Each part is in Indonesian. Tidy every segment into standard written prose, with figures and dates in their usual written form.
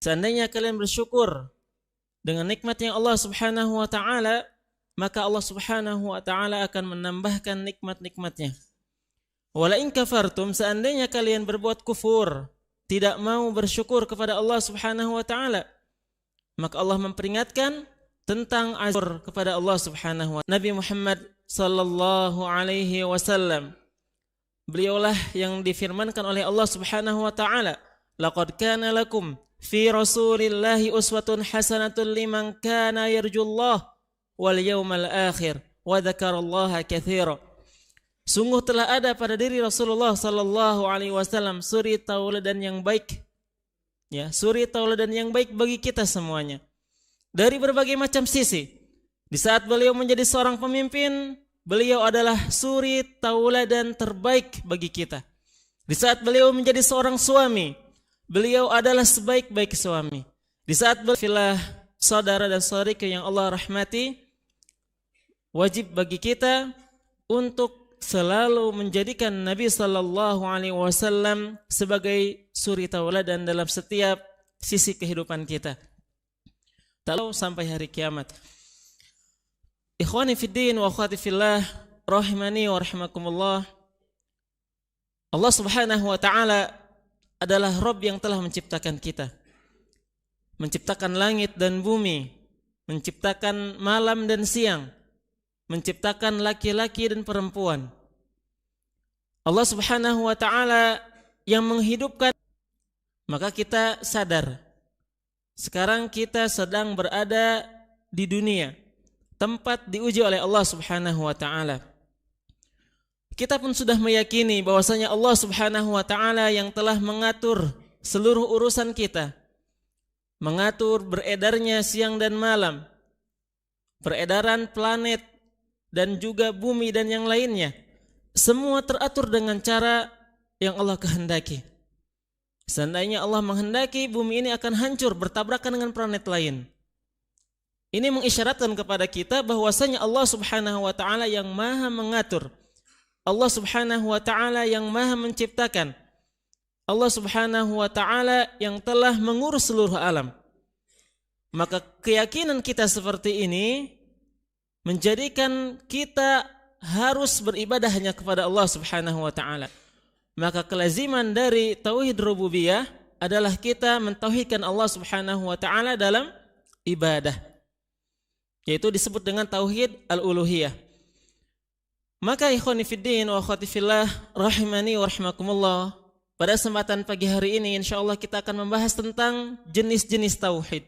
Seandainya kalian bersyukur dengan nikmat yang Allah Subhanahu wa taala, maka Allah Subhanahu wa taala akan menambahkan nikmat-nikmatnya. Wala in kafartum, seandainya kalian berbuat kufur, tidak mau bersyukur kepada Allah Subhanahu wa taala, maka Allah memperingatkan tentang azab kepada Allah Subhanahu wa taala. Nabi Muhammad sallallahu alaihi wasallam, beliaulah yang difirmankan oleh Allah Subhanahu wa taala, laqad kana lakum fi rasulillahi uswatun hasanatun liman kana yarjullah wal yawmal akhir wa dzakarallaha katsira. Sungguh telah ada pada diri Rasulullah sallallahu alaihi wasallam suri tauladan yang baik. Ya, suri tauladan yang baik bagi kita semuanya. Dari berbagai macam sisi. Di saat beliau menjadi seorang pemimpin, beliau adalah suri tauladan terbaik bagi kita. Di saat beliau menjadi seorang suami, beliau adalah sebaik-baik suami. Di saat beliau saudara dan saudariku yang Allah rahmati, wajib bagi kita untuk selalu menjadikan Nabi sallallahu alaihi wasallam sebagai suri tauladan dalam setiap sisi kehidupan kita. Tahu sampai hari kiamat. Ikhwani fid din wa akhwati fillah, rahimani wa rahimakumullah. Allah Subhanahu wa taala adalah Rabb yang telah menciptakan kita. Menciptakan langit dan bumi, menciptakan malam dan siang, menciptakan laki-laki dan perempuan. Allah Subhanahu wa taala yang menghidupkan, maka kita sadar sekarang kita sedang berada di dunia, tempat diuji oleh Allah Subhanahu wa taala. Kita pun sudah meyakini bahwasanya Allah Subhanahu wa taala yang telah mengatur seluruh urusan kita, mengatur beredarnya siang dan malam, peredaran planet dan juga bumi dan yang lainnya. Semua teratur dengan cara yang Allah kehendaki. Seandainya Allah menghendaki bumi ini akan hancur bertabrakan dengan planet lain. Ini mengisyaratkan kepada kita bahwasanya Allah Subhanahu wa taala yang Maha mengatur. Allah Subhanahu wa taala yang Maha menciptakan. Allah Subhanahu wa taala yang telah mengurus seluruh alam. Maka keyakinan kita seperti ini menjadikan kita harus beribadah hanya kepada Allah Subhanahu wa taala. Maka kelaziman dari tauhid rububiyah adalah kita mentauhidkan Allah Subhanahu wa taala dalam ibadah, yaitu disebut dengan tauhid al-uluhiyah. Maka ikhwani fiddin wa akhwati fillah, rahimani wa rahimakumullah, pada kesempatan pagi hari ini insyaallah kita akan membahas tentang jenis-jenis tauhid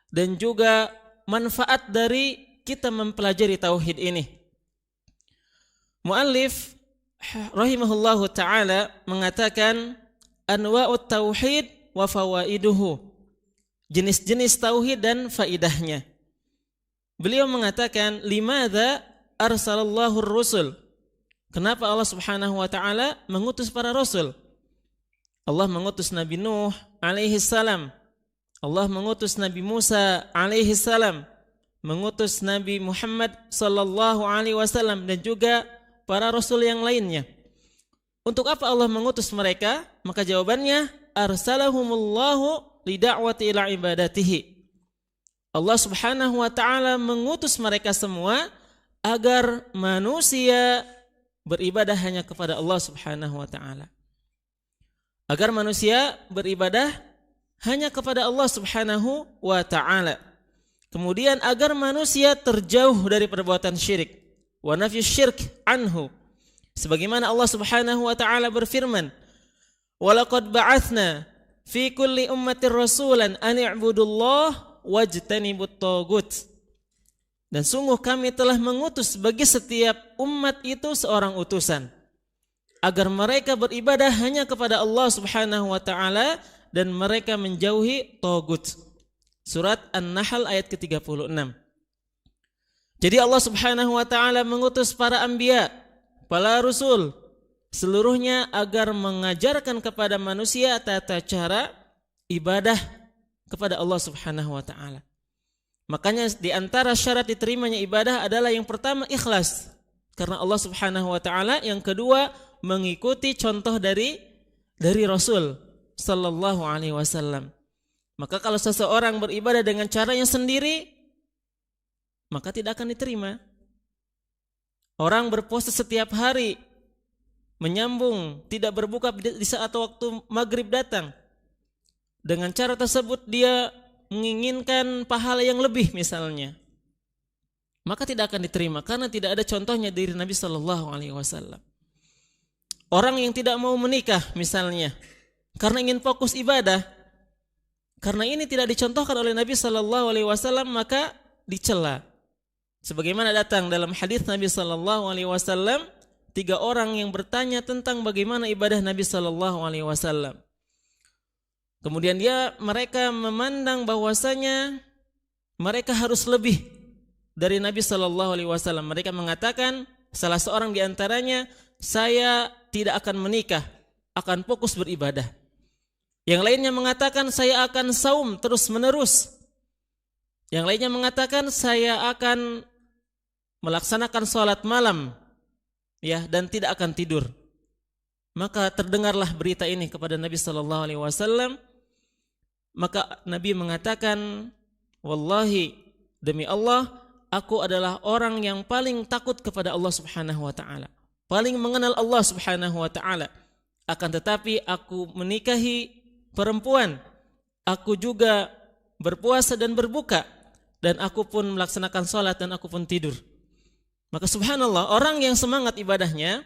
dan juga manfaat dari kita mempelajari tauhid ini. Muallif rahimahullahu ta'ala mengatakan anwa'ut tauhid wa fawaiduhu, jenis-jenis tauhid dan faidahnya. Beliau mengatakan limadza arsalallahu ar-rusul, kenapa Allah Subhanahu wa ta'ala mengutus para rasul. Allah mengutus Nabi Nuh alaihi salam, Allah mengutus Nabi Musa alaihi salam, mengutus Nabi Muhammad sallallahu alaihi wasallam dan juga para rasul yang lainnya. Untuk apa Allah mengutus mereka? Maka jawabannya arsalahumullahu lida'wati ila ibadatihi. Allah Subhanahu wa taala mengutus mereka semua agar manusia beribadah hanya kepada Allah Subhanahu wa taala. Agar manusia beribadah hanya kepada Allah Subhanahu wa taala. Kemudian agar manusia terjauh dari perbuatan syirik. Wa nafyu syirk anhu, sebagaimana Allah Subhanahu wa taala berfirman, wa laqad ba'atsna fi kulli ummatin rasulan an i'budullah wajtanibut tagut, dan sungguh kami telah mengutus bagi setiap umat itu seorang utusan agar mereka beribadah hanya kepada Allah Subhanahu wa taala dan mereka menjauhi tagut. Surat An-Nahl ayat ke-36. Jadi Allah Subhanahu wa taala mengutus para anbiya, para rasul seluruhnya agar mengajarkan kepada manusia tata cara ibadah kepada Allah Subhanahu wa taala. Makanya di antara syarat diterimanya ibadah adalah yang pertama ikhlas karena Allah Subhanahu wa taala, yang kedua mengikuti contoh dari Rasul sallallahu alaihi wasallam. Maka kalau seseorang beribadah dengan caranya sendiri, maka tidak akan diterima. Orang berpuasa setiap hari, menyambung, tidak berbuka di saat waktu maghrib datang. Dengan cara tersebut dia menginginkan pahala yang lebih misalnya, maka tidak akan diterima karena tidak ada contohnya dari Nabi Sallallahu Alaihi Wasallam. Orang yang tidak mau menikah misalnya karena ingin fokus ibadah, karena ini tidak dicontohkan oleh Nabi Sallallahu Alaihi Wasallam, maka dicela. Sebagaimana datang dalam hadis Nabi Sallallahu Alaihi Wasallam, 3 orang yang bertanya tentang bagaimana ibadah Nabi Sallallahu Alaihi Wasallam. Kemudian mereka memandang bahwasanya mereka harus lebih dari Nabi Sallallahu Alaihi Wasallam. Mereka mengatakan, salah seorang di antaranya, saya tidak akan menikah, akan fokus beribadah. Yang lainnya mengatakan, saya akan saum terus menerus. Yang lainnya mengatakan, saya akan melaksanakan sholat malam, ya, dan tidak akan tidur. Maka terdengarlah berita ini kepada Nabi Sallallahu Alaihi Wasallam. Maka Nabi mengatakan, wallahi, demi Allah, aku adalah orang yang paling takut kepada Allah Subhanahu wa taala, paling mengenal Allah Subhanahu wa taala. Akan tetapi aku menikahi perempuan, aku juga berpuasa dan berbuka, dan aku pun melaksanakan salat dan aku pun tidur. Maka subhanallah, orang yang semangat ibadahnya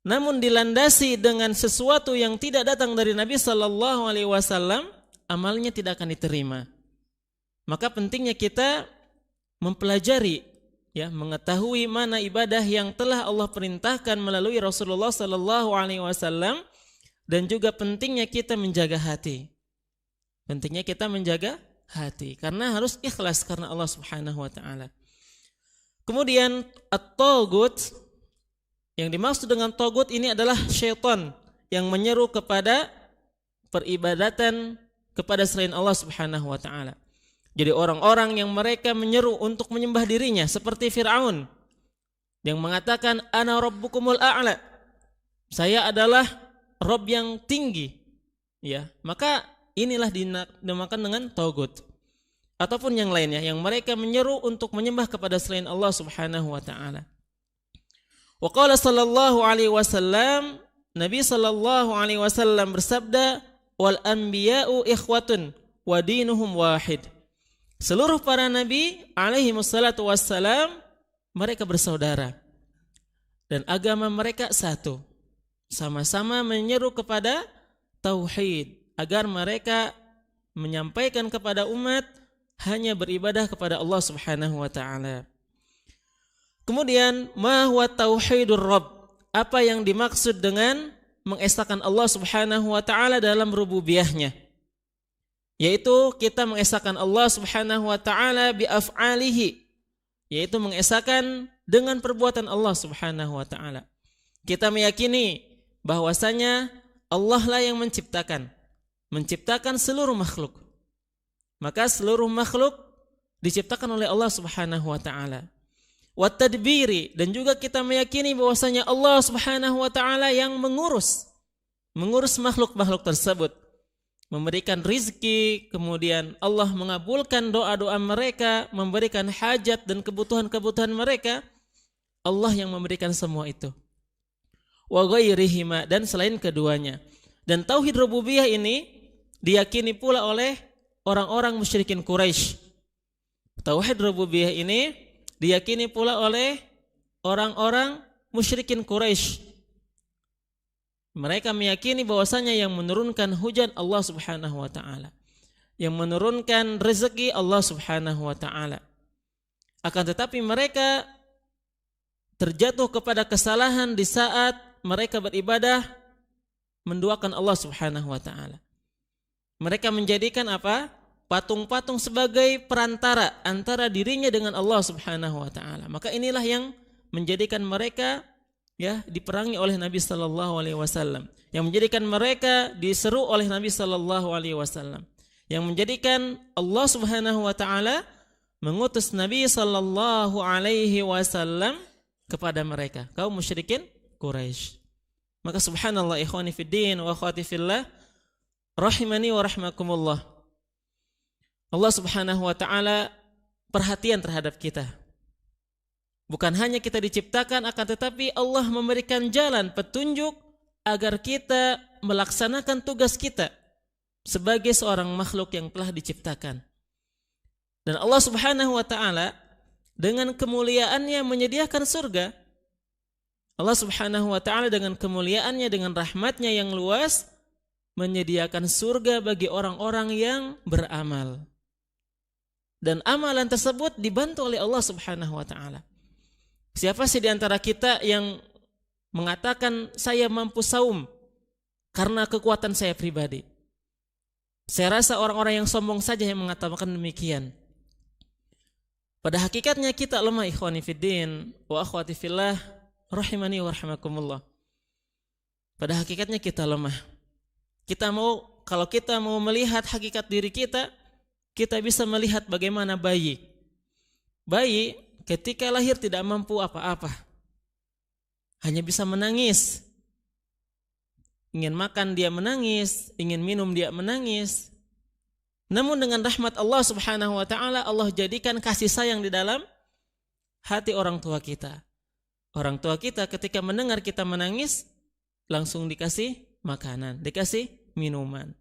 namun dilandasi dengan sesuatu yang tidak datang dari Nabi Sallallahu Alaihi Wasallam, amalnya tidak akan diterima. Maka pentingnya kita mempelajari, ya, mengetahui mana ibadah yang telah Allah perintahkan melalui Rasulullah Sallallahu Alaihi Wasallam, dan juga pentingnya kita menjaga hati. Pentingnya kita menjaga hati karena harus ikhlas karena Allah Subhanahu Wa Taala. Kemudian at-taghut, yang dimaksud dengan taghut ini adalah syaitan yang menyeru kepada peribadatan kepada selain Allah Subhanahu wa taala. Jadi orang-orang yang mereka menyeru untuk menyembah dirinya seperti Fir'aun yang mengatakan ana rabbukumul a'la. Saya adalah Rabb yang tinggi. Ya, maka inilah dinamakan dengan taghut. Ataupun yang lainnya yang mereka menyeru untuk menyembah kepada selain Allah Subhanahu wa taala. Wa qala sallallahu alaihi wasallam, Nabi sallallahu alaihi wasallam bersabda, wal anbiya'u ikhwatun wa dinuhum wahid. Seluruh para nabi alaihi wassalatu wassalam, mereka bersaudara dan agama mereka satu. Sama-sama menyeru kepada tauhid agar mereka menyampaikan kepada umat hanya beribadah kepada Allah Subhanahu wa taala. Kemudian ma huwa tauhidur rabb? Apa yang dimaksud dengan mengesahkan Allah Subhanahu wa taala dalam rububiyahnya? Yaitu kita mengesahkan Allah Subhanahu wa taala bi af'alihi, yaitu mengesahkan dengan perbuatan Allah Subhanahu wa taala. Kita meyakini bahwasanya Allah lah yang menciptakan seluruh makhluk. Maka seluruh makhluk diciptakan oleh Allah Subhanahu wa taala. Wa tadbiri, dan juga kita meyakini bahwasanya Allah Subhanahu wa taala yang mengurus makhluk-makhluk tersebut, memberikan rizki, kemudian Allah mengabulkan doa-doa mereka, memberikan hajat dan kebutuhan-kebutuhan mereka. Allah yang memberikan semua itu. Wa ghairihima, dan selain keduanya. Dan tauhid rububiyah ini diyakini pula oleh orang-orang musyrikin Quraisy. Tauhid rububiyah ini diyakini pula oleh orang-orang musyrikin Quraisy. Mereka meyakini bahwasanya yang menurunkan hujan Allah Subhanahu wa taala, yang menurunkan rezeki Allah Subhanahu wa taala. Akan tetapi mereka terjatuh kepada kesalahan di saat mereka beribadah menduakan Allah Subhanahu wa taala. Mereka menjadikan apa? Patung-patung sebagai perantara antara dirinya dengan Allah Subhanahu wa taala. Maka inilah yang menjadikan mereka diperangi oleh Nabi sallallahu alaihi wasallam, yang menjadikan mereka diseru oleh Nabi sallallahu alaihi wasallam, yang menjadikan Allah Subhanahu wa taala mengutus Nabi sallallahu alaihi wasallam kepada mereka, kaum musyrikin Quraisy. Maka subhanallah, ikhwani fiddin wa akhwati fillah, rahimani wa rahmakumullah. Allah Subhanahu wa taala perhatian terhadap kita. Bukan hanya kita diciptakan, akan tetapi Allah memberikan jalan petunjuk agar kita melaksanakan tugas kita sebagai seorang makhluk yang telah diciptakan. Dan Allah Subhanahu wa taala dengan kemuliaannya menyediakan surga. Allah Subhanahu wa taala dengan kemuliaannya, dengan rahmatnya yang luas, menyediakan surga bagi orang-orang yang beramal. Dan amalan tersebut dibantu oleh Allah Subhanahu wa taala. Siapa sih di antara kita yang mengatakan saya mampu saum karena kekuatan saya pribadi? Saya rasa orang-orang yang sombong saja yang mengatakan demikian. Pada hakikatnya kita lemah, ikhwani fiddin wa akhwati fillah rahimani wa rahimakumullah. Pada hakikatnya kita lemah. Kalau kita mau melihat hakikat diri kita, kita bisa melihat bagaimana bayi. Bayi ketika lahir tidak mampu apa-apa. Hanya bisa menangis. Ingin makan dia menangis, ingin minum dia menangis. Namun dengan rahmat Allah Subhanahu wa taala, Allah jadikan kasih sayang di dalam hati orang tua kita. Orang tua kita ketika mendengar kita menangis, langsung dikasih makanan, dikasih minuman.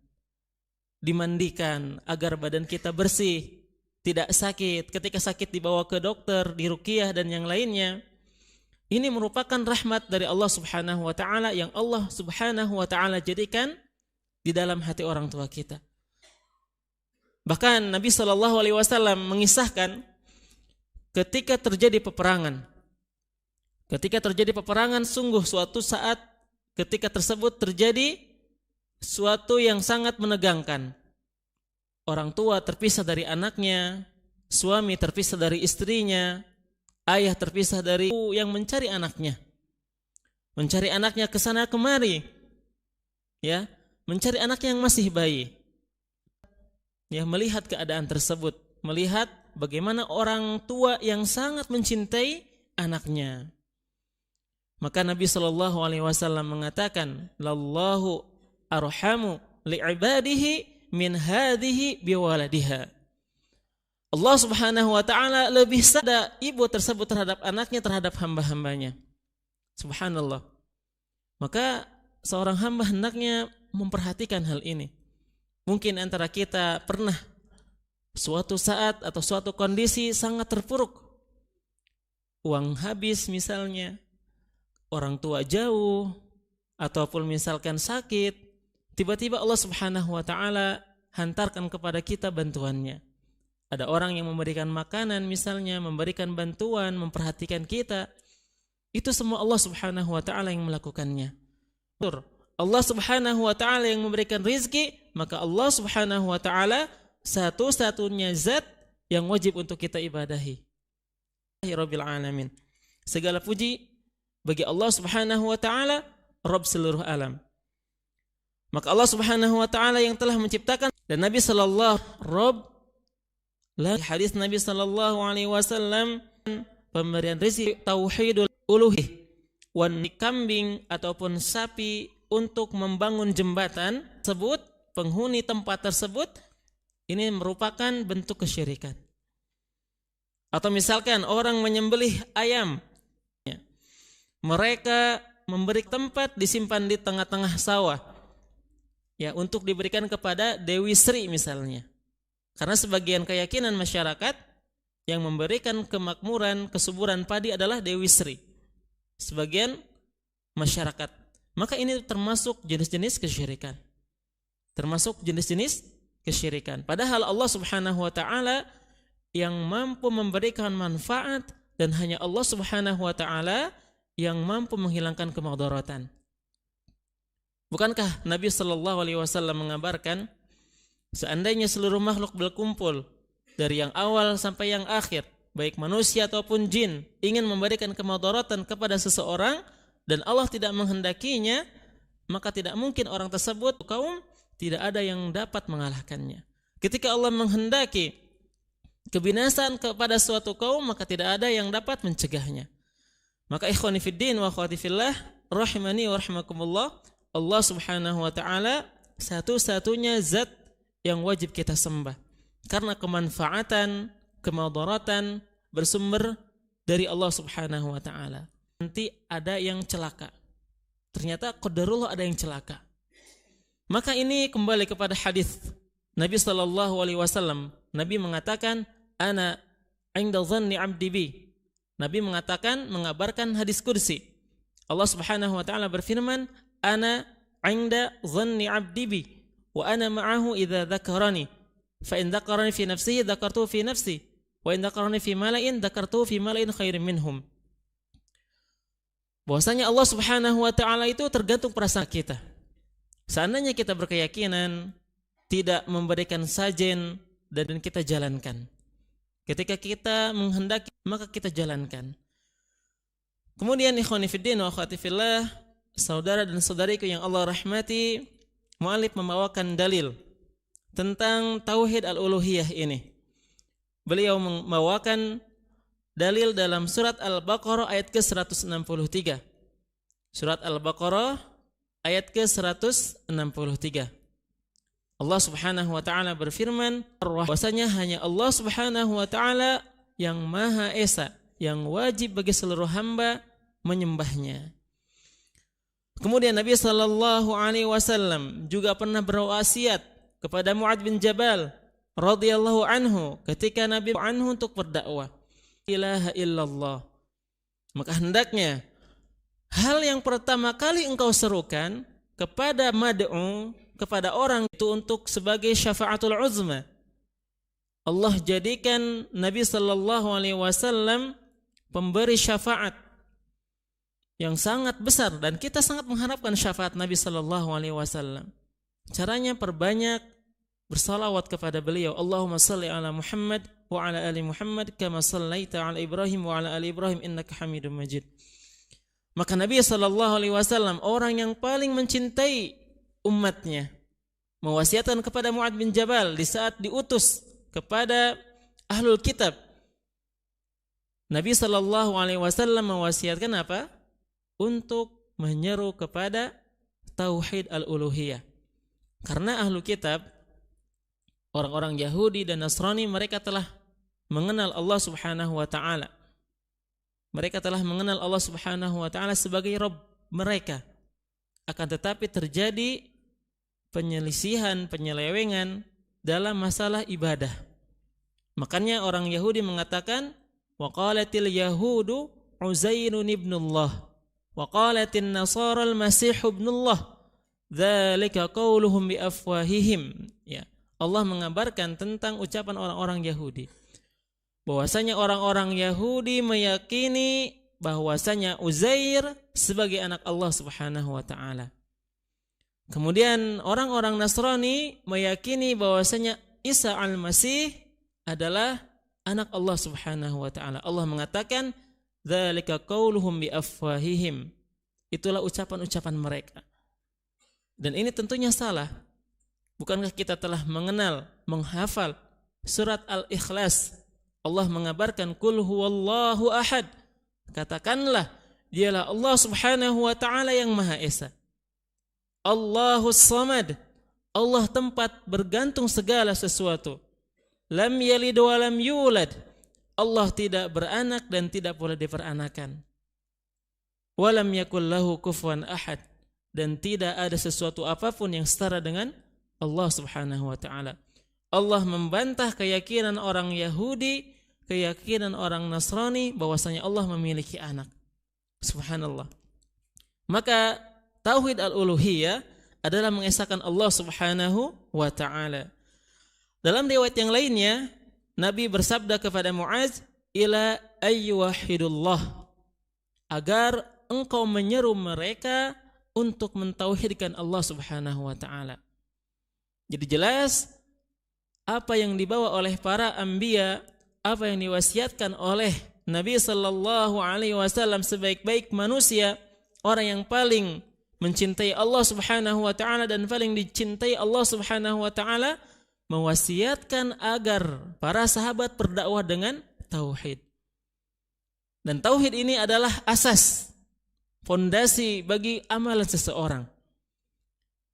Dimandikan agar badan kita bersih, tidak sakit. Ketika sakit dibawa ke dokter, diruqyah dan yang lainnya. Ini merupakan rahmat dari Allah Subhanahu wa taala yang Allah Subhanahu wa taala jadikan di dalam hati orang tua kita. Bahkan Nabi SAW mengisahkan ketika terjadi peperangan. Ketika terjadi peperangan, sungguh suatu saat ketika tersebut terjadi suatu yang sangat menegangkan. Orang tua terpisah dari anaknya, suami terpisah dari istrinya, ayah terpisah dari yang mencari anaknya. Mencari anaknya ke sana kemari. Ya, mencari anaknya yang masih bayi. Ya, melihat keadaan tersebut, melihat bagaimana orang tua yang sangat mencintai anaknya. Maka Nabi SAW mengatakan, "Lallahu arhamu li'ibadihi min hadhihi biwaladiha." Allah Subhanahu wa taala lebih sadar ibu tersebut terhadap anaknya, terhadap hamba-hambanya. Subhanallah. Maka seorang hamba hendaknya memperhatikan hal ini. Mungkin antara kita pernah suatu saat atau suatu kondisi sangat terpuruk. Uang habis misalnya, orang tua jauh, ataupun misalkan sakit, tiba-tiba Allah Subhanahu wa taala hantarkan kepada kita bantuannya. Ada orang yang memberikan makanan misalnya, memberikan bantuan, memperhatikan kita. Itu semua Allah Subhanahu wa taala yang melakukannya. Allah Subhanahu wa taala yang memberikan rizki, maka Allah Subhanahu wa taala satu-satunya zat yang wajib untuk kita ibadahi. Rabbil alamin. Segala puji bagi Allah Subhanahu wa taala, Rabb seluruh alam. Maka Allah Subhanahu wa taala yang telah menciptakan, dan Nabi sallallahu Rabb, hadis Nabi sallallahu alaihi wasallam, pemberian rezeki tauhidul uluhiyah, wan kambing ataupun sapi untuk membangun jembatan tersebut, penghuni tempat tersebut, ini merupakan bentuk kesyirikan. Atau misalkan orang menyembelih ayam, mereka memberi tempat disimpan di tengah-tengah sawah, ya, untuk diberikan kepada Dewi Sri misalnya. Karena sebagian keyakinan masyarakat yang memberikan kemakmuran, kesuburan padi adalah Dewi Sri. Sebagian masyarakat. Maka ini termasuk jenis-jenis kesyirikan. Termasuk jenis-jenis kesyirikan. Padahal Allah Subhanahu wa taala yang mampu memberikan manfaat, dan hanya Allah Subhanahu wa taala yang mampu menghilangkan kemudaratan. Bukankah Nabi sallallahu alaihi wasallam mengabarkan, seandainya seluruh makhluk berkumpul dari yang awal sampai yang akhir, baik manusia ataupun jin, ingin memberikan kemudaratan kepada seseorang dan Allah tidak menghendakinya, maka tidak mungkin orang tersebut kaum tidak ada yang dapat mengalahkannya. Ketika Allah menghendaki kebinasaan kepada suatu kaum, maka tidak ada yang dapat mencegahnya. Maka ikhwani fiddin wa akhwati fillah rahimani wa rahimakumullah, Allah Subhanahu wa taala satu-satunya zat yang wajib kita sembah. karena kemanfaatan, kemadaratan bersumber dari Allah Subhanahu wa taala. Nanti ada yang celaka. Ternyata qadarullah ada yang celaka. Maka ini kembali kepada hadis Nabi sallallahu alaihi wasallam. Nabi mengatakan, "Ana 'inda dhanni 'abdi bi." Nabi mengatakan, mengabarkan hadis kursi. Allah Subhanahu wa taala berfirman, "Ana 'inda dhanni 'abdi bi wa ana ma'ahu idza dzakarani. Fa in dzakarani fi nafsihi dzakartuhu fi nafsi, wa in dzakarani fi mala'in dzakartuhu fi mala'in khairin minhum." Bahwasanya Allah Subhanahu wa taala itu tergantung perasaan kita. Seandainya kita berkeyakinan tidak memberikan sajen dan kita jalankan. Ketika kita menghendaki, maka kita jalankan. Kemudian ikhwani fiddin wa akhwati fillah, saudara dan saudariku yang Allah rahmati, mu'allif membawakan dalil tentang tauhid al-uluhiyah ini. Beliau membawakan dalil dalam surat Al-Baqarah ayat ke-163. Surat Al-Baqarah ayat ke-163. Allah Subhanahu wa taala berfirman, bahwasanya hanya Allah Subhanahu wa taala yang Maha Esa, yang wajib bagi seluruh hamba menyembahnya. Kemudian Nabi sallallahu alaihi wasallam juga pernah berwasiat kepada Mu'adz bin Jabal radhiyallahu anhu ketika Nabi anhu untuk berdakwah, ilaha illallah. Maka hendaknya hal yang pertama kali engkau serukan kepada mad'u, kepada orang itu untuk sebagai syafaatul uzma. Allah jadikan Nabi sallallahu alaihi wasallam pemberi syafaat yang sangat besar dan kita sangat mengharapkan syafaat Nabi sallallahu alaihi wasallam. Caranya perbanyak bersalawat kepada beliau. Allahumma salli ala Muhammad wa ala ali Muhammad kama sallaita ala Ibrahim wa ala ali Ibrahim innaka Hamidum Majid. Maka Nabi sallallahu alaihi wasallam orang yang paling mencintai umatnya mewasiatkan kepada Mu'adz bin Jabal di saat diutus kepada ahlul kitab. Nabi sallallahu alaihi wasallam mewasiatkan apa? Untuk menyeru kepada tauhid al-uluhiyah. Karena ahlul kitab, orang-orang Yahudi dan Nasrani, mereka telah mengenal Allah Subhanahu wa taala. Mereka telah mengenal Allah Subhanahu wa taala sebagai Rabb mereka. Akan tetapi terjadi penyelisihan, penyelewengan dalam masalah ibadah. Makanya orang Yahudi mengatakan, wa qalatil yahudu Uzairun ibnullah wa qalatin nasara al-masih ibnullah dzalika qauluhum bi afwahihim. Ya, Allah mengabarkan tentang ucapan orang-orang Yahudi. Bahwasanya orang-orang Yahudi meyakini bahwasanya Uzair sebagai anak Allah Subhanahu wa taala. Kemudian orang-orang Nasrani meyakini bahwasanya Isa al-Masih adalah anak Allah Subhanahu wa taala. Allah mengatakan dzalika qauluhum bi afwahihim. Itulah ucapan-ucapan mereka. Dan ini tentunya salah. Bukankah kita telah mengenal, menghafal surat Al-Ikhlas? Allah mengabarkan qul huwallahu ahad. Katakanlah dialah Allah Subhanahu wa taala yang Maha Esa. Allahus Samad. Allah tempat bergantung segala sesuatu. Lam yalid wa lam yulad. Allah tidak beranak dan tidak pula diperanakan. Walam yakul lahu kufuwan ahad. Dan tidak ada sesuatu apapun yang setara dengan Allah Subhanahu wa taala. Allah membantah keyakinan orang Yahudi, keyakinan orang Nasrani bahwasanya Allah memiliki anak. Subhanallah. Maka tauhid al-uluhiyah adalah mengesahkan Allah Subhanahu wa taala. Dalam riwayat yang lainnya, Nabi bersabda kepada Mu'adz, ila ayyuhidullah, agar engkau menyeru mereka untuk mentauhidkan Allah Subhanahu wa taala. Jadi jelas apa yang dibawa oleh para anbiya, apa yang diwasiatkan oleh Nabi sallallahu alaihi wasallam sebaik-baik manusia, orang yang paling mencintai Allah Subhanahu wa taala dan paling dicintai Allah Subhanahu wa taala, mewasiatkan agar para sahabat berdakwah dengan tauhid. Dan tauhid ini adalah asas, fondasi bagi amalan seseorang.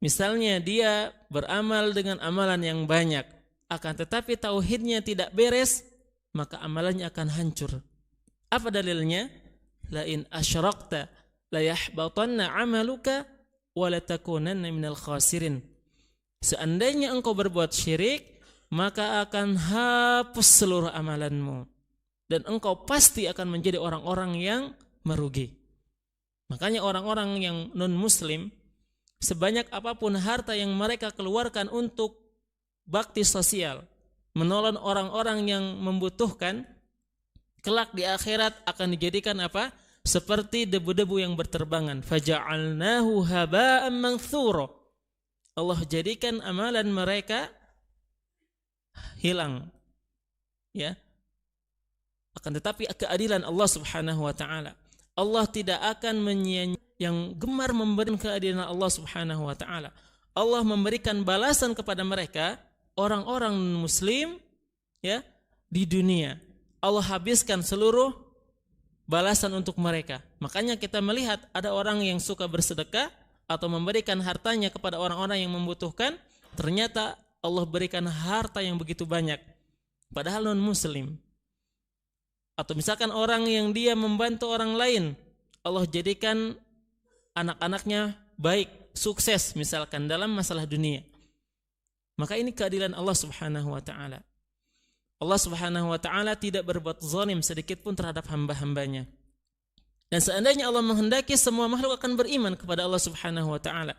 Misalnya dia beramal dengan amalan yang banyak, akan tetapi tauhidnya tidak beres, maka amalannya akan hancur. Apa dalilnya? La in asyrakta la yahbatanna 'amaluka wa la takunanna minal khasirin. Seandainya engkau berbuat syirik, maka akan hapus seluruh amalanmu dan engkau pasti akan menjadi orang-orang yang merugi. Makanya orang-orang yang non-muslim, sebanyak apapun harta yang mereka keluarkan untuk bakti sosial, menolong orang-orang yang membutuhkan, kelak di akhirat akan dijadikan apa? Seperti debu-debu yang berterbangan. Faja'alnahu haba'an manthura. Allah jadikan amalan mereka hilang. Ya. Akan tetapi keadilan Allah Subhanahu wa taala, Allah tidak akan menyia-nyiakan yang gemar memberikan keadilan Allah Subhanahu wa taala. Allah memberikan balasan kepada mereka, orang-orang muslim, ya, di dunia. Allah habiskan seluruh balasan untuk mereka. Makanya kita melihat ada orang yang suka bersedekah atau memberikan hartanya kepada orang-orang yang membutuhkan, ternyata Allah berikan harta yang begitu banyak padahal non-muslim. Atau misalkan orang yang dia membantu orang lain, Allah jadikan anak-anaknya baik, sukses misalkan dalam masalah dunia. Maka ini keadilan Allah Subhanahu wa taala. Allah Subhanahu wa taala tidak berbuat zalim sedikit pun terhadap hamba-hambanya. Dan seandainya Allah menghendaki, semua makhluk akan beriman kepada Allah Subhanahu wa taala.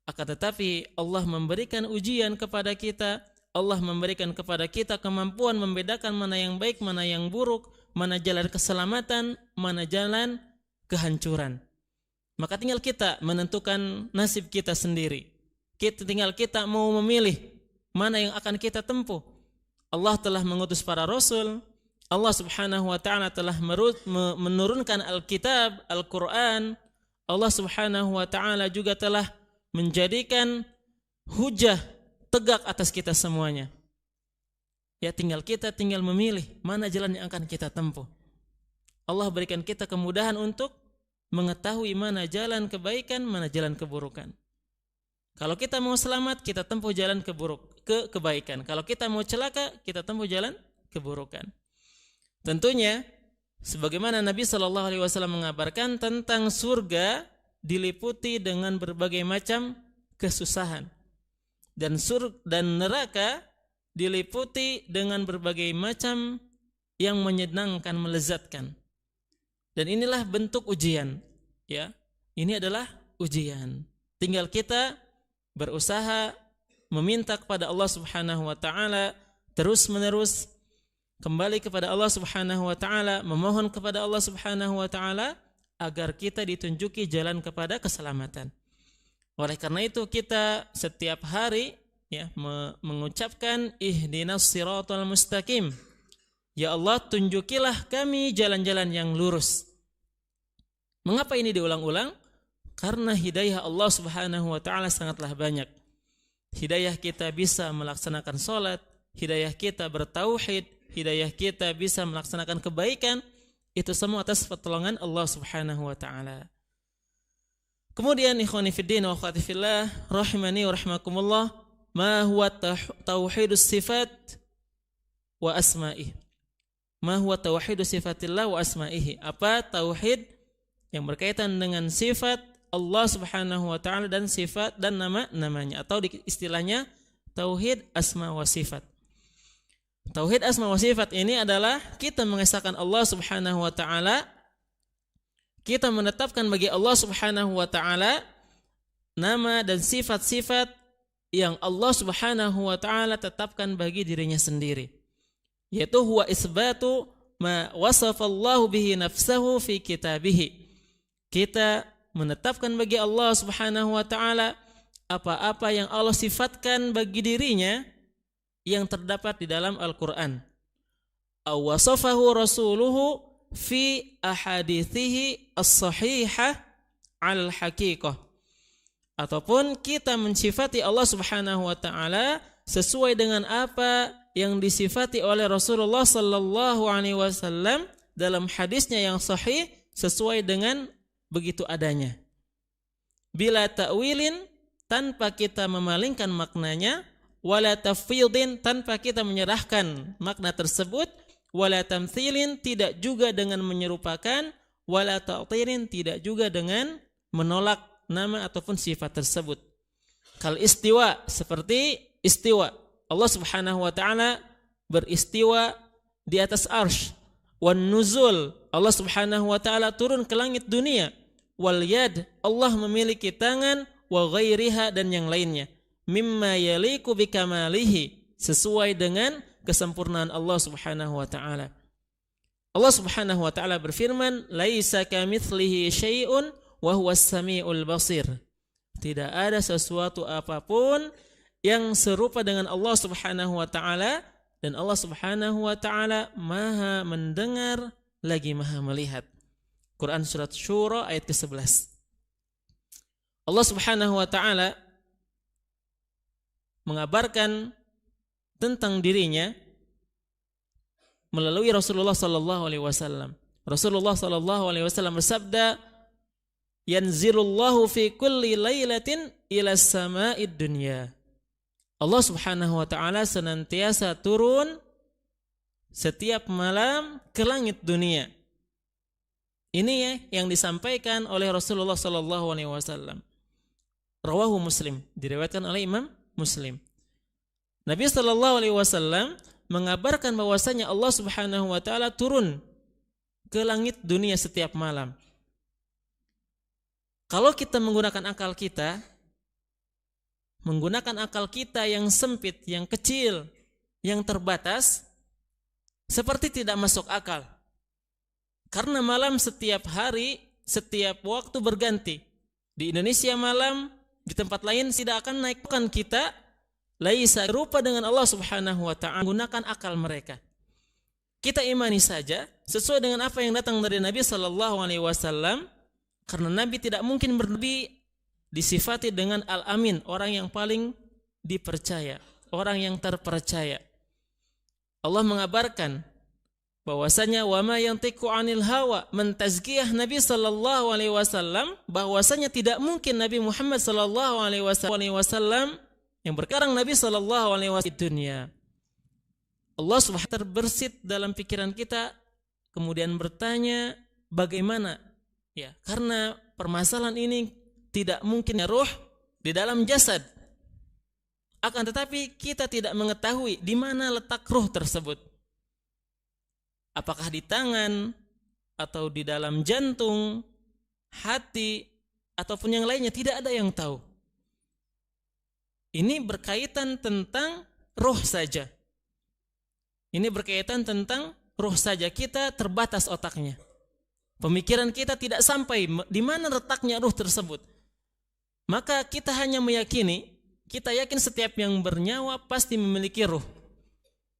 Akan tetapi Allah memberikan ujian kepada kita, Allah memberikan kepada kita kemampuan membedakan mana yang baik, mana yang buruk, mana jalan keselamatan, mana jalan kehancuran. Maka tinggal kita menentukan nasib kita sendiri. Tinggal kita mau memilih mana yang akan kita tempuh. Allah telah mengutus para rasul, Allah Subhanahu wa taala telah menurunkan Alkitab, Al-Qur'an. Allah Subhanahu wa taala juga telah menjadikan hujah tegak atas kita semuanya. Ya, tinggal memilih mana jalan yang akan kita tempuh. Allah berikan kita kemudahan untuk mengetahui mana jalan kebaikan, mana jalan keburukan. Kalau kita mau selamat, kita tempuh jalan kebaikan. Kalau kita mau celaka, kita tempuh jalan keburukan. Tentunya sebagaimana Nabi SAW mengabarkan tentang surga diliputi dengan berbagai macam kesusahan, dan neraka diliputi dengan berbagai macam yang menyenangkan, melezatkan. Dan inilah bentuk ujian, ya. Ini adalah ujian. Tinggal kita berusaha meminta kepada Allah Subhanahu wa taala, terus-menerus kembali kepada Allah Subhanahu wa taala, memohon kepada Allah Subhanahu wa taala agar kita ditunjuki jalan kepada keselamatan. Oleh karena itu kita setiap hari, ya, mengucapkan ihdinas siratal mustaqim. Ya Allah, tunjukilah kami jalan-jalan yang lurus. Mengapa ini diulang-ulang? Karena hidayah Allah Subhanahu wa taala sangatlah banyak. Hidayah kita bisa melaksanakan salat, hidayah kita bertauhid, hidayah kita bisa melaksanakan kebaikan, itu semua atas pertolongan Allah Subhanahu wa taala. Kemudian ikhwani fiddin wa akhwati fillah rahimani wa rahimakumullah, ma huwa tauhidus sifat wa asma'ihi. Ma huwa tauhidus sifatillah wa asma'ihi? Apa tauhid yang berkaitan dengan sifat Allah Subhanahu wa taala dan sifat dan nama-namanya, atau istilahnya tauhid asma wa sifat. Tauhid asma wa sifat ini adalah kita mengesahkan Allah Subhanahu wa taala, kita menetapkan bagi Allah Subhanahu wa taala nama dan sifat-sifat yang Allah Subhanahu wa taala tetapkan bagi dirinya sendiri, yaitu huwa isbatu ma wasafallahu bihi nafsahu fi kitabih. Kita menetapkan bagi Allah Subhanahu wa taala apa-apa yang Allah sifatkan bagi dirinya yang terdapat di dalam Al-Qur'an. Aw wasafahu rasuluhu fi ahadithihi as-sahihah al-haqiqah. Ataupun kita mensifati Allah Subhanahu wa taala sesuai dengan apa yang disifati oleh Rasulullah sallallahu alaihi wasallam dalam hadisnya yang sahih, sesuai dengan begitu adanya. Bila ta'wilin, tanpa kita memalingkan maknanya, wala tafwidin, tanpa kita menyerahkan makna tersebut, wala tamthilin, tidak juga dengan menyerupakan, wala ta'tirin, tidak juga dengan menolak nama ataupun sifat tersebut. Kal istiwa, seperti istiwa. Allah Subhanahu wa taala beristiwa di atas arsy. Wan nuzul, Allah Subhanahu wa taala turun ke langit dunia. Wal yad, Allah memiliki tangan, wa ghairiha, dan yang lainnya. Mimma yaliku bikamalihi, sesuai dengan kesempurnaan Allah Subhanahu wa taala. Allah Subhanahu wa taala berfirman, laisa kamitslihi syai'un wa huwas samiul basir. Tidak ada sesuatu apapun yang serupa dengan Allah Subhanahu wa taala, dan Allah Subhanahu wa taala Maha mendengar lagi Maha melihat. Quran surat Syura ayat ke-11. Allah Subhanahu wa taala mengabarkan tentang dirinya melalui Rasulullah sallallahu alaihi wasallam. Rasulullah sallallahu alaihi wasallam bersabda, yanzilullahu fi kulli lailatin ila sama'id dunya. Allah Subhanahu wa taala senantiasa turun setiap malam ke langit dunia. Ini ya yang disampaikan oleh Rasulullah sallallahu alaihi wasallam. Rawahu Muslim, diriwayatkan oleh Imam Muslim. Nabi sallallahu alaihi wasallam mengabarkan bahwasanya Allah Subhanahu wa taala turun ke langit dunia setiap malam. Kalau kita menggunakan akal kita yang sempit, yang kecil, yang terbatas, seperti tidak masuk akal. Karena malam setiap hari, setiap waktu berganti. Di Indonesia malam, di tempat lain tidak akan naik. Bukan kita laisa rupa dengan Allah Subhanahu wa taala menggunakan akal mereka. Kita imani saja sesuai dengan apa yang datang dari Nabi sallallahu alaihi wasallam, karena Nabi tidak mungkin bernabi disifati dengan al-amin, orang yang paling dipercaya, orang yang terpercaya. Allah mengabarkan bahwasanya wa ma yantiqu 'anil hawa, mentazkiyah Nabi sallallahu alaihi wasallam, bahwasanya tidak mungkin Nabi Muhammad sallallahu alaihi wasallam yang berkarang Nabi sallallahu alaihi wasallam di dunia. Allah Subhanahu terbersit dalam pikiran kita, kemudian bertanya bagaimana? Ya, karena permasalahan ini tidak mungkin ruh di dalam jasad. Akan tetapi kita tidak mengetahui di mana letak ruh tersebut. Apakah di tangan atau di dalam jantung, hati, ataupun yang lainnya, tidak ada yang tahu. Ini berkaitan tentang ruh saja. Ini berkaitan tentang ruh saja. Kita terbatas otaknya. Pemikiran kita tidak sampai di mana letaknya ruh tersebut. Maka kita hanya meyakini, kita yakin setiap yang bernyawa pasti memiliki ruh.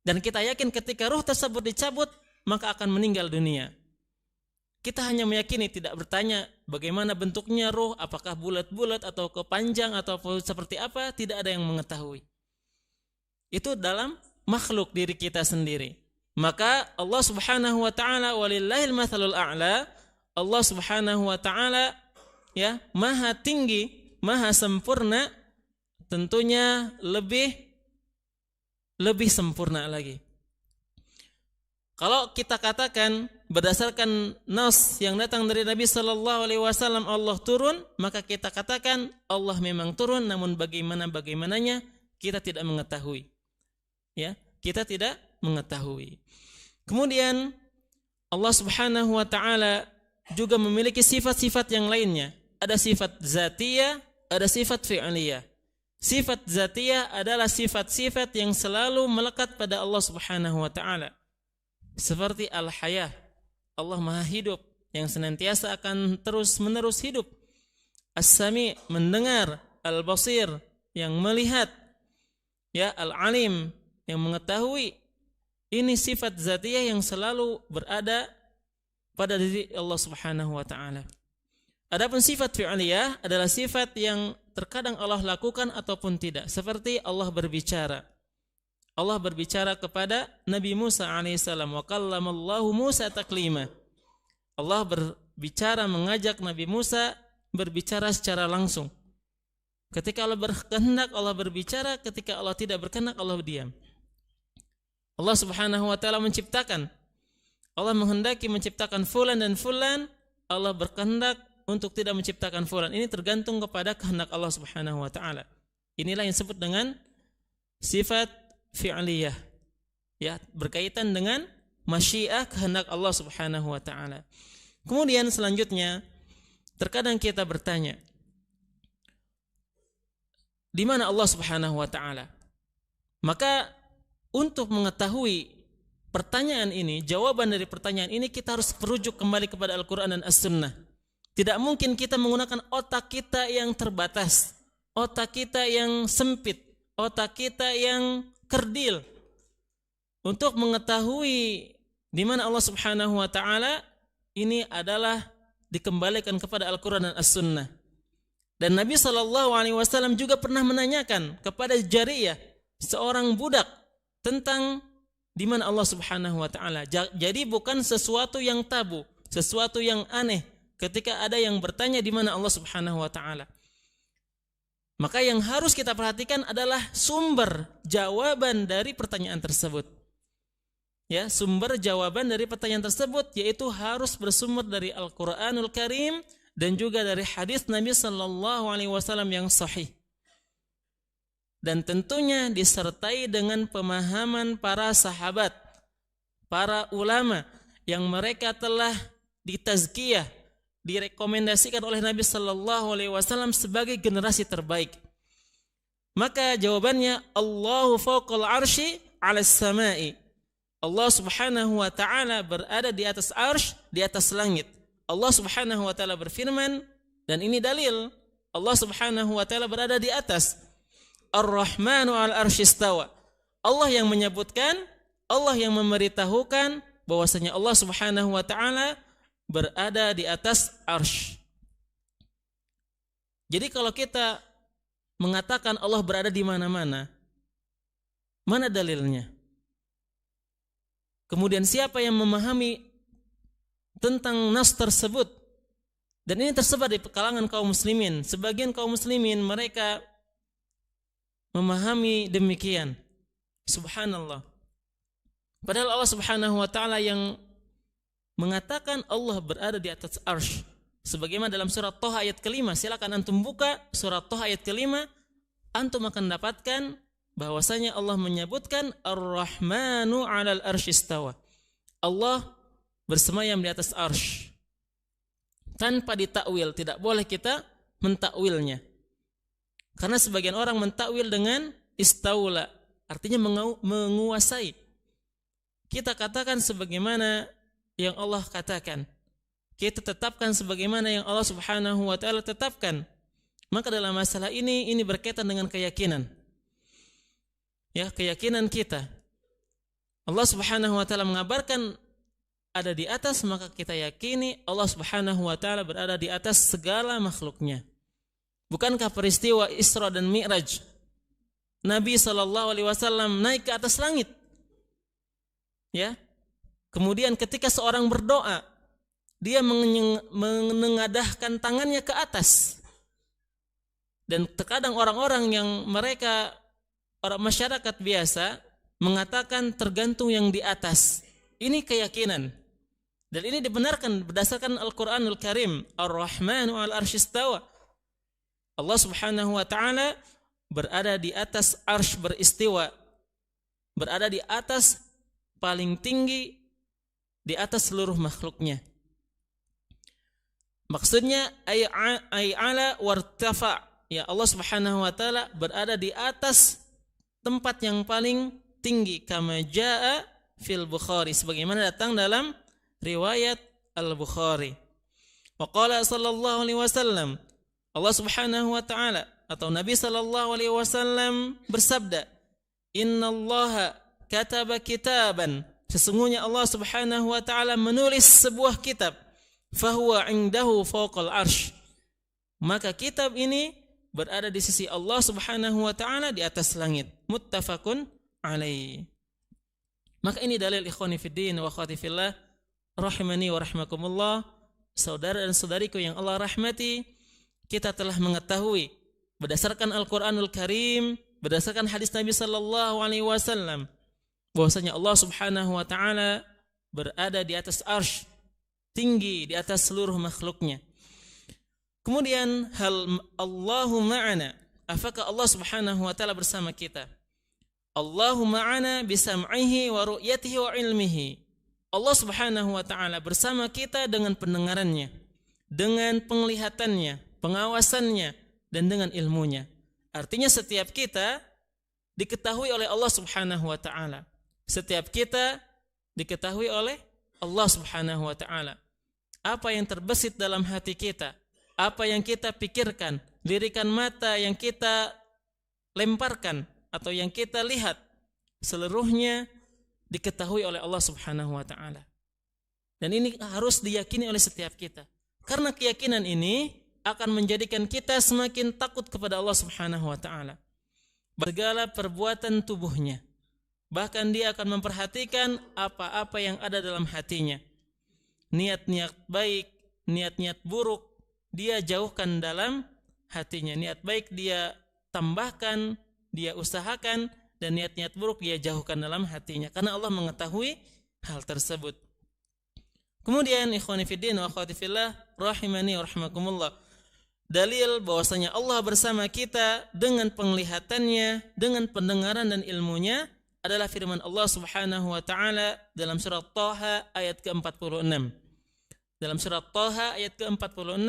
Dan kita yakin ketika ruh tersebut dicabut, maka akan meninggal dunia. Kita hanya meyakini, tidak bertanya bagaimana bentuknya ruh, apakah bulat-bulat atau kepanjang atau seperti apa, tidak ada yang mengetahui. Itu dalam makhluk diri kita sendiri. Maka Allah Subhanahu wa taala walillahil matsalul a'la, Allah Subhanahu wa taala ya maha tinggi, maha sempurna, tentunya lebih sempurna lagi. Kalau kita katakan berdasarkan nas yang datang dari Nabi sallallahu alaihi wasallam Allah turun, maka kita katakan Allah memang turun, namun bagaimananya kita tidak mengetahui. Ya, kita tidak mengetahui. Kemudian Allah Subhanahu wa taala juga memiliki sifat-sifat yang lainnya. Ada sifat zatiyah, ada sifat fi'liyah. Sifat zatiyah adalah sifat-sifat yang selalu melekat pada Allah Subhanahu wa taala. Seperti al-hayah, Allah Maha hidup yang senantiasa akan terus-menerus hidup. As-sami, mendengar, al-basir, yang melihat, ya, al-alim, yang mengetahui. Ini sifat zatiyah yang selalu berada pada diri Allah Subhanahu wa taala. Adapun sifat fi'liyah adalah sifat yang terkadang Allah lakukan ataupun tidak. Seperti Allah berbicara. Allah berbicara kepada Nabi Musa alaihissalam. Wa kallamallahu Musa taklima. Allah berbicara, mengajak Nabi Musa berbicara secara langsung. Ketika Allah berkehendak, Allah berbicara. Ketika Allah tidak berkehendak, Allah diam. Allah Subhanahu wa ta'ala menciptakan. Allah menghendaki menciptakan fulan dan fulan. Allah berkehendak untuk tidak menciptakan fulan. Ini tergantung kepada kehendak Allah Subhanahu wa ta'ala. Inilah yang disebut dengan sifat fi'liyah. Ya, berkaitan dengan masyiah, kehendak Allah Subhanahu wa ta'ala. Kemudian selanjutnya, terkadang kita bertanya, di mana Allah Subhanahu wa ta'ala? Maka untuk mengetahui pertanyaan ini, jawaban dari pertanyaan ini, kita harus merujuk kembali kepada Al-Quran dan As-Sunnah. Tidak mungkin kita menggunakan otak kita yang terbatas, otak kita yang sempit, otak kita yang kerdil untuk mengetahui di mana Allah Subhanahu wa ta'ala. Ini adalah dikembalikan kepada Al-Quran dan As-Sunnah. Dan Nabi SAW juga pernah menanyakan kepada Jariyah, seorang budak, tentang di mana Allah Subhanahu wa ta'ala. Jadi bukan sesuatu yang tabu, sesuatu yang aneh ketika ada yang bertanya di mana Allah Subhanahu wa ta'ala. Maka yang harus kita perhatikan adalah sumber jawaban dari pertanyaan tersebut. Ya, sumber jawaban dari pertanyaan tersebut yaitu harus bersumber dari Al-Qur'anul Karim dan juga dari hadis Nabi sallallahu alaihi wasallam yang sahih. Dan tentunya disertai dengan pemahaman para sahabat, para ulama yang mereka telah ditazkiyah, direkomendasikan oleh Nabi sallallahu alaihi wasallam sebagai generasi terbaik. Maka jawabannya Allahu fawqal arsy 'alas sama'i. Allah Subhanahu wa ta'ala berada di atas arsy, di atas langit. Allah Subhanahu wa ta'ala berfirman, dan ini dalil, Allah Subhanahu wa ta'ala berada di atas. Ar-Rahmanu 'alal arsy istawa. Allah yang menyebutkan, Allah yang memberitahukan bahwasanya Allah Subhanahu wa ta'ala berada di atas arsy. Jadi kalau kita mengatakan Allah berada di mana-mana, mana dalilnya? Kemudian siapa yang memahami tentang nas tersebut? Dan ini tersebar di kalangan kaum muslimin. Sebagian kaum muslimin mereka memahami demikian. Subhanallah. Padahal Allah Subhanahu wa ta'ala yang mengatakan Allah berada di atas arsy. Sebagaimana dalam surat Thaha ayat ke-5, silakan antum buka surat Thaha ayat ke-5, antum akan dapatkan bahwasanya Allah menyebutkan Ar-Rahmanu 'alal arsy istawa. Allah bersemayam di atas arsy. Tanpa ditakwil, tidak boleh kita mentakwilnya. Karena sebagian orang mentakwil dengan istaula, artinya menguasai. Kita katakan sebagaimana yang Allah katakan. Kita tetapkan sebagaimana yang Allah Subhanahu wa ta'ala tetapkan. Maka dalam masalah ini berkaitan dengan keyakinan. Ya, keyakinan kita. Allah Subhanahu wa ta'ala mengabarkan ada di atas, maka kita yakini Allah Subhanahu wa ta'ala berada di atas segala makhluknya. Bukankah peristiwa Isra dan Mi'raj, Nabi SAW naik ke atas langit? Ya. Kemudian ketika seorang berdoa, dia menengadahkan tangannya ke atas. Dan terkadang orang-orang yang mereka orang masyarakat biasa mengatakan tergantung yang di atas. Ini keyakinan. Dan ini dibenarkan berdasarkan Al-Quranul Karim. Ar-Rahmanu 'alal arsy istawa. Allah Subhanahu wa ta'ala berada di atas arsy beristiwa. Berada di atas paling tinggi, di atas seluruh makhluknya. Maksudnya ay ala wartafa. Ya, Allah Subhanahu wa ta'ala berada di atas tempat yang paling tinggi, kama jaa fil Bukhari, sebagaimana datang dalam riwayat Al-Bukhari. Wa qala sallallahu alaihi wasallam, Allah Subhanahu wa ta'ala atau Nabi sallallahu alaihi wasallam bersabda, "Innallaha kataba kitaban." Sesungguhnya Allah Subhanahu wa ta'ala menulis sebuah kitab, fahuwa indahu fawqal arsy. Maka kitab ini berada di sisi Allah Subhanahu wa ta'ala di atas langit. Muttafaqun alaih. Maka ini dalil ikhwani fiddin wa akhwati fillah rahimani wa rahimakumullah. Saudara dan saudariku yang Allah rahmati, kita telah mengetahui berdasarkan Al-Qur'anul Karim, berdasarkan hadis Nabi sallallahu alaihi wasallam, bahwasanya Allah Subhanahu wa taala berada di atas arsy, tinggi di atas seluruh makhluknya. Kemudian hal Allahu ma'ana, apakah Allah Subhanahu wa taala bersama kita? Allahu ma'ana bisam'ihi wa ru'yatihi wa ilmihi. Allah Subhanahu wa taala bersama kita dengan pendengarannya, dengan penglihatannya, pengawasannya, dan dengan ilmunya. Artinya setiap kita diketahui oleh Allah Subhanahu wa taala. Setiap kita diketahui oleh Allah Subhanahu wa taala. Apa yang terbesit dalam hati kita, apa yang kita pikirkan, lirikan mata yang kita lemparkan atau yang kita lihat, seluruhnya diketahui oleh Allah Subhanahu wa taala. Dan ini harus diyakini oleh setiap kita. Karena keyakinan ini akan menjadikan kita semakin takut kepada Allah Subhanahu wa taala. Segala perbuatan tubuhnya. Bahkan dia akan memperhatikan apa-apa yang ada dalam hatinya. Niat-niat baik, niat-niat buruk, dia jauhkan dalam hatinya. Niat baik dia tambahkan, dia usahakan, dan niat-niat buruk dia jauhkan dalam hatinya. Karena Allah mengetahui hal tersebut. Kemudian ikhwani fiddin wa akhwati fillah rahimani wa rahimakumullah. Dalil bahwasanya Allah bersama kita dengan penglihatannya, dengan pendengaran dan ilmunya adalah firman Allah Subhanahu wa taala dalam surat Thaha ayat ke-46. Dalam surat Thaha ayat ke-46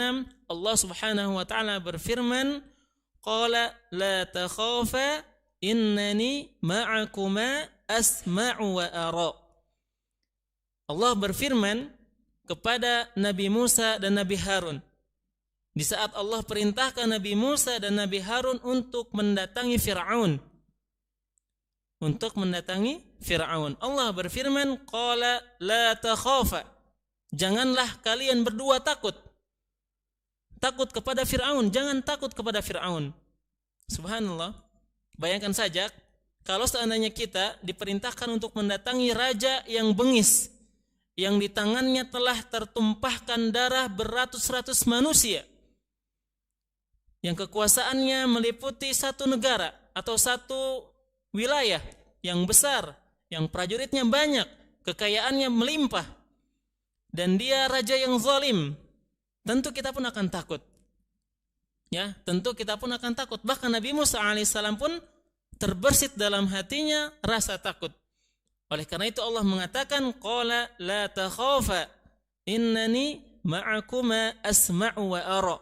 Allah Subhanahu wa taala berfirman, qala la takhafa innani ma'akuma asma'u wa ara. Allah berfirman kepada Nabi Musa dan Nabi Harun di saat Allah perintahkan Nabi Musa dan Nabi Harun untuk mendatangi Fir'aun. Allah berfirman, qala la takhafa. Janganlah kalian berdua takut. Takut kepada Fir'aun, jangan takut kepada Fir'aun. Subhanallah. Bayangkan saja kalau seandainya kita diperintahkan untuk mendatangi raja yang bengis, yang di tangannya telah tertumpahkan darah beratus-ratus manusia, yang kekuasaannya meliputi satu negara atau satu wilayah yang besar, yang prajuritnya banyak, kekayaannya melimpah, dan dia raja yang zalim, tentu kita pun akan takut. Ya, tentu kita pun akan takut. Bahkan Nabi Musa alaihissalam pun terbersit dalam hatinya rasa takut. Oleh karena itu Allah mengatakan, qala la takhafa innani ma'akuma asma'u wa ara.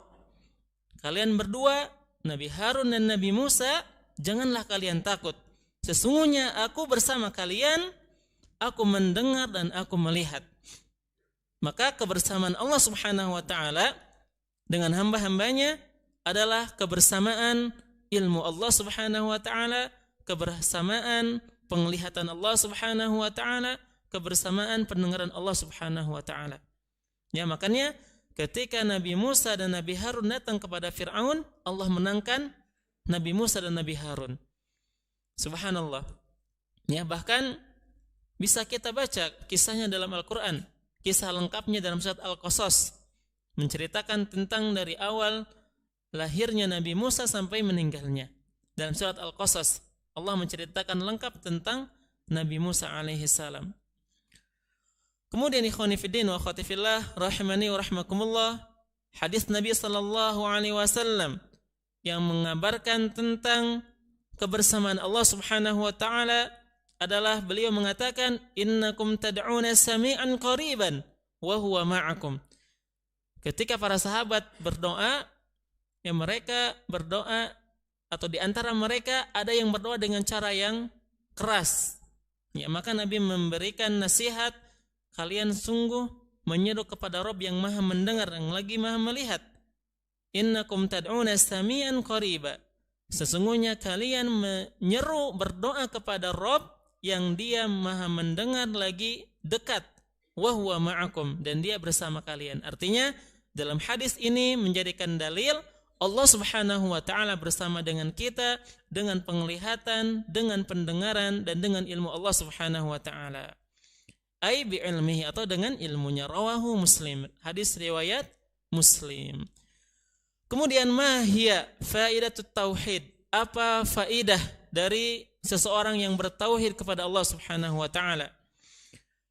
Kalian berdua, Nabi Harun dan Nabi Musa, janganlah kalian takut. Sesungguhnya aku bersama kalian, aku mendengar dan aku melihat. Maka kebersamaan Allah Subhanahu wa taala dengan hamba-hambanya adalah kebersamaan ilmu Allah Subhanahu wa taala, kebersamaan penglihatan Allah Subhanahu wa taala, kebersamaan pendengaran Allah Subhanahu wa taala. Ya, makanya ketika Nabi Musa dan Nabi Harun datang kepada Fir'aun, Allah menangkan Nabi Musa dan Nabi Harun. Subhanallah. Ya, bahkan bisa kita baca kisahnya dalam Al-Quran. Kisah lengkapnya dalam surat Al-Qasas, menceritakan tentang dari awal lahirnya Nabi Musa sampai meninggalnya. Dalam surat Al-Qasas Allah menceritakan lengkap tentang Nabi Musa alaihi salam. Kemudian ikhwani fiddin wa akhwati fillah rahimani wa rahmakumullah, hadis Nabi sallallahu alaihi wasallam yang mengabarkan tentang kebersamaan Allah Subhanahu wa taala adalah beliau mengatakan, innakum tad'una sami'an qariban wa huwa ma'akum. Ketika para sahabat berdoa, ya mereka berdoa atau di antara mereka ada yang berdoa dengan cara yang keras. Ya, maka Nabi memberikan nasihat, kalian sungguh menyeru kepada Rabb yang Maha mendengar yang lagi Maha melihat. Innakum tad'una sami'an qariba. Sesungguhnya kalian menyeru berdoa kepada Rabb yang Dia Maha mendengar lagi dekat. Wa huwa ma'akum, dan Dia bersama kalian. Artinya dalam hadis ini menjadikan dalil Allah Subhanahu wa taala bersama dengan kita dengan penglihatan, dengan pendengaran dan dengan ilmu Allah Subhanahu wa taala. Ai bi ilmihi, atau dengan ilmunya. Rawahu Muslim. Hadis riwayat Muslim. Kemudian ma hiya faidatut tauhid? Apa faidah dari seseorang yang bertauhid kepada Allah Subhanahu wa taala?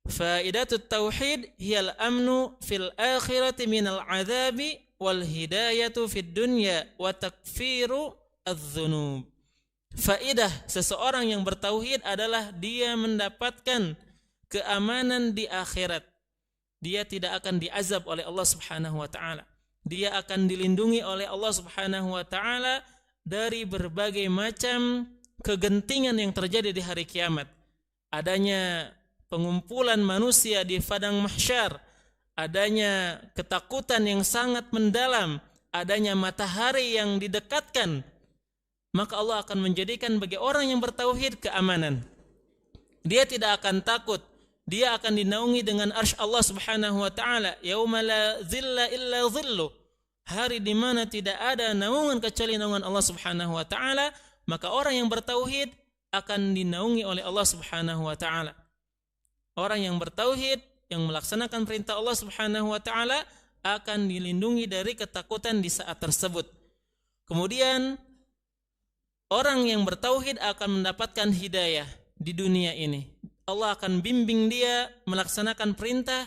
Faidatut tauhid hiyal amnu fil akhirati minal adzabi wal hidayatu fid dunya wa takfiru adz-dzunub. Faidah seseorang yang bertauhid adalah dia mendapatkan keamanan di akhirat. Dia tidak akan diazab oleh Allah Subhanahu wa taala. Dia akan dilindungi oleh Allah Subhanahu wa taala dari berbagai macam kegentingan yang terjadi di hari kiamat. Adanya pengumpulan manusia di padang mahsyar, adanya ketakutan yang sangat mendalam, adanya matahari yang didekatkan, maka Allah akan menjadikan bagi orang yang bertauhid keamanan. Dia tidak akan takut. Dia akan dinaungi dengan arsy Allah Subhanahu wa taala, yauma la zilla illa zillu. Hari di mana tidak ada naungan kecuali naungan Allah Subhanahu wa taala, maka orang yang bertauhid akan dinaungi oleh Allah Subhanahu wa taala. Orang yang bertauhid yang melaksanakan perintah Allah Subhanahu wa taala akan dilindungi dari ketakutan di saat tersebut. Kemudian orang yang bertauhid akan mendapatkan hidayah di dunia ini. Allah akan bimbing dia melaksanakan perintah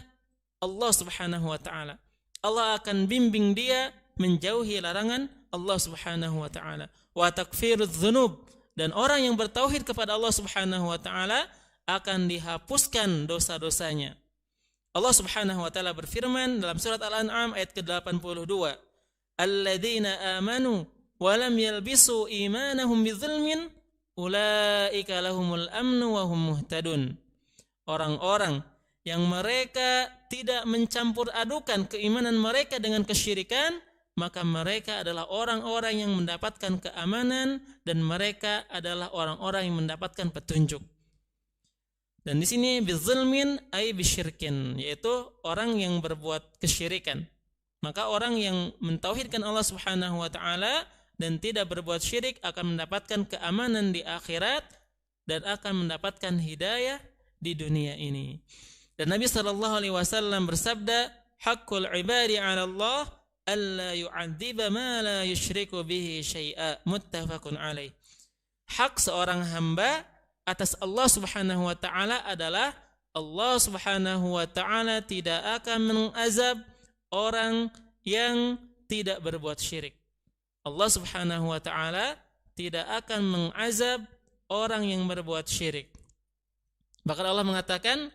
Allah Subhanahu wa taala. Allah akan bimbing dia menjauhi larangan Allah Subhanahu wa taala. Wa takfirudz dzunub, dan orang yang bertauhid kepada Allah Subhanahu wa taala akan dihapuskan dosa-dosanya. Allah Subhanahu wa taala berfirman dalam surat Al-An'am ayat ke-82, "Alladzina amanu wa lam yalbisu imanahum bidzulmin ulaika lahumul amnu wa hum muhtadun." Orang-orang yang mereka tidak mencampur adukan keimanan mereka dengan kesyirikan, maka mereka adalah orang-orang yang mendapatkan keamanan dan mereka adalah orang-orang yang mendapatkan petunjuk. Dan di sini bidzulmin ay bisyirkin, yaitu orang yang berbuat kesyirikan. Maka orang yang mentauhidkan Allah Subhanahu wa taala dan tidak berbuat syirik akan mendapatkan keamanan di akhirat dan akan mendapatkan hidayah di dunia ini. Dan Nabi sallallahu alaihi wasallam bersabda, "Haqqul ibadi 'ala Allah alla yu'adziba ma la yusyriku bihi syai'a." Muttafaqun alaih. Hak seorang hamba atas Allah Subhanahu wa taala adalah Allah Subhanahu wa taala tidak akan mengazab orang yang tidak berbuat syirik. Allah Subhanahu wa taala tidak akan mengazab orang yang berbuat syirik. Bahkan Allah mengatakan,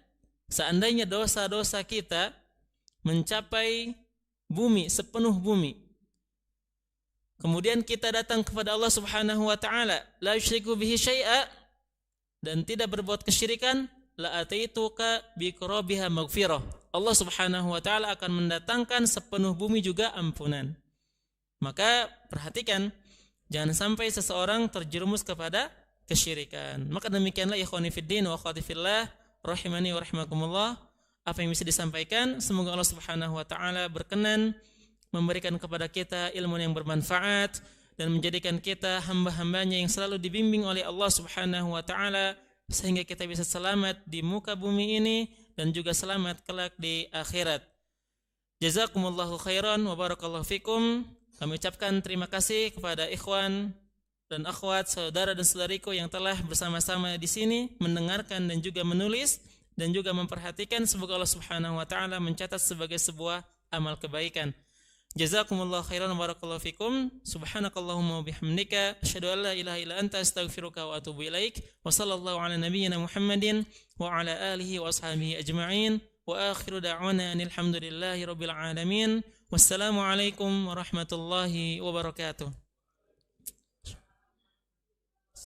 seandainya dosa-dosa kita mencapai bumi, sepenuh bumi, kemudian kita datang kepada Allah Subhanahu wa taala, la yusyriku bihi syai'a, dan tidak berbuat kesyirikan, la ataituka bi qurabiha maghfirah. Allah Subhanahu wa taala akan mendatangkan sepenuh bumi juga ampunan. Maka perhatikan, jangan sampai seseorang terjerumus kepada kesyirikan. Maka demikianlah ikhwani fiddin wa akhwati fillah rahimani wa rahimakumullah, apa yang bisa disampaikan, semoga Allah Subhanahu wa taala berkenan memberikan kepada kita ilmu yang bermanfaat dan menjadikan kita hamba-hambanya yang selalu dibimbing oleh Allah Subhanahu wa taala sehingga kita bisa selamat di muka bumi ini dan juga selamat kelak di akhirat. Jazakumullahu khairan wa barakallahu fikum. Kami ucapkan terima kasih kepada ikhwan dan akhwat, saudara dan saudariku yang telah bersama-sama di sini mendengarkan dan juga menulis dan juga memperhatikan. Semoga Allah Subhanahu wa taala mencatat sebagai sebuah amal kebaikan. Jazakumullahu khairan wa barakallahu fikum. Subhanakallahumma wa bihamdika asyhadu an la ilaha illa anta astaghfiruka wa atubu ilaik. Wa sallallahu ala nabiyyina Muhammadin wa ala alihi wa ashabihi ajma'in. Wa akhiru da'wana alhamdulillahi rabbil alamin. Wassalamu alaikum warahmatullahi wabarakatuh.